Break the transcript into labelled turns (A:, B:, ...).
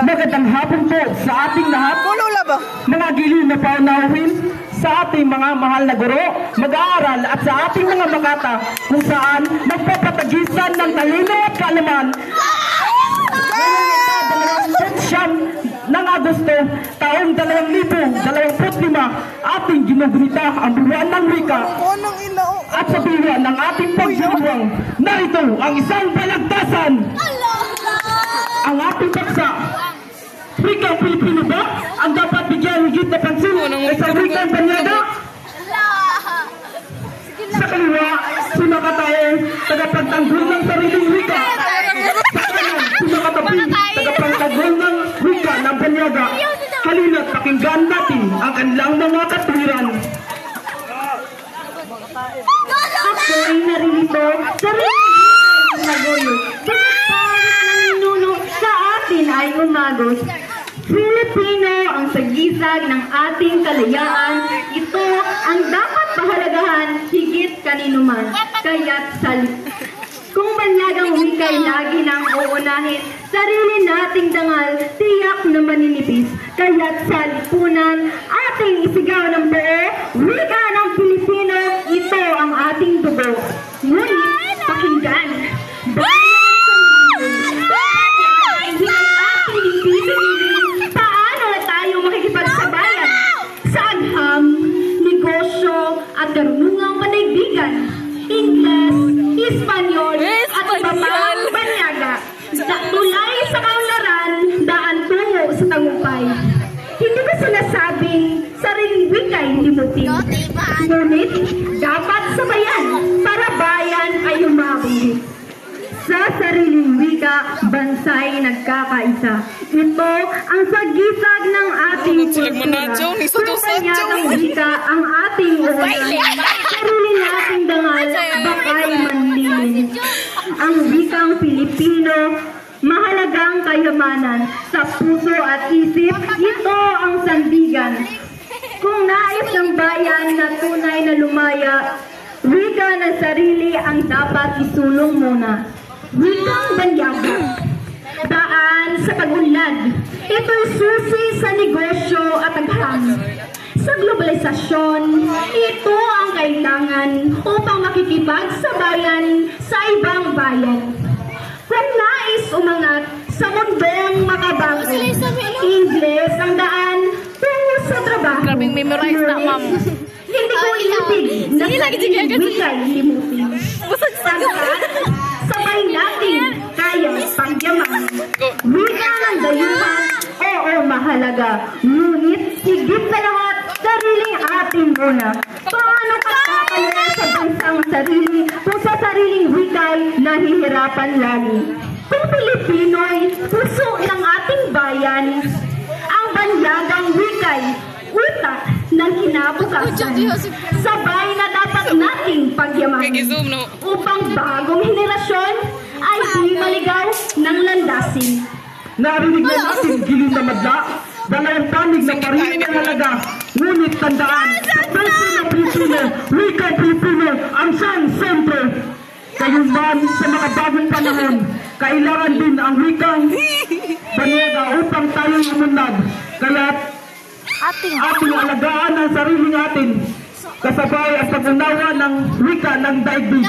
A: Magandang hapon po sa ating lahat, mga giliw na paunahin, sa ating mga mahal na guro, mag-aaral at sa ating mga makata kung saan magpapatagisan ng talino at kaalaman. Ng Agosto, taong 2025, ating ginugunita ang buwan ng wika at sa buwan ng ating pagsinuwang na ito ang isang balagtasan. Ang ating baksa, wikang Pilipino ba ang dapat bigyan higit na pansin sa wikang banyaga? Sa kaliwa, sumakatae, tagapagtanggol ng sariling wika. Sa kanan, sumakatabi, tagapagtanggol ng wika ng banyaga. Halina't pakinggan natin ang kanilang mga katwiran.
B: Ako'y naririto sa rin nagoyo. Sa atin ay umagos. Pilipino ang sagisag ng ating kalayaan. Ito ang dapat pahalagahan higit kaninuman. Kaya't kung banyagang wika'y lagi nang uunahin, sarili nating dangal, tiyak na maninipis. Kaya't sa lipunan, ating isigaw ng buo, wika ng Pilipino, ito ang ating dugo. Ngunit, pakinggan, paano na tayo makikipagsabayan sa agham, negosyo at karunungang panaybigan, Ingles, Espanyol at iba pang banyaga, tulay sa kaunlaran, daan tungo sa tagumpay. Hindi ba sinasabing sariling wika'y limutin? Ngunit dapat sabayan para bayan ay umabot. Sa sariling wika, bansa'y nagkakaisa. Ito ang sagisag ng ating kultura. Kung banyagang wika ang ating uulan, sarili nating dangal, baka'y manlilin. Ang wikang Pilipino, mahalagang kayamanan. Sa puso at isip, ito ang sandigan. Kung nais ng bayan na tunay na lumaya, wika ng sarili ang dapat isulong muna. Wikang banyaga, daan sa pag-unlad. Ito'y susi sa negosyo at agham. Sa globalisasyon, ito ang kailangan upang makikipagsabayan sa ibang bayan. Kung nais umangat sa mundong makabago, Ingles ang daan tungo sa trabaho.
C: Grabing memorize na, ma'am.
B: Hindi ko inipig na sariling wika'y limutin. Sabay natin kayang pagyaman. Wika ng dayuhan, oo mahalaga. Ngunit higit sa lahat, sariling ating muna. Paano kapapalala sa bansang sarili kung sa sariling wika'y nahihirapan lagi? Kung Pilipino'y puso ng ating bayan, ang banyagang wika'y utak ng kinabukasan. Sabay na dapat nating pagyamanin upang bagong henerasyon ay di maligaw ng landasin.
A: Narinig na natin giliw na madla, dalawang panig na parinig ng halaga. Ngunit tandaan, sa preso ng Pilipino, wika Pilipino, ang siyang siyempre. Kayong man sa mga bagong panahon, kailangan din ang wikang banyaga upang tayo'y umunlad. Kaya't ating alagaan ang sarili natin kasabay at pag-unawa ng wika ng daigdig.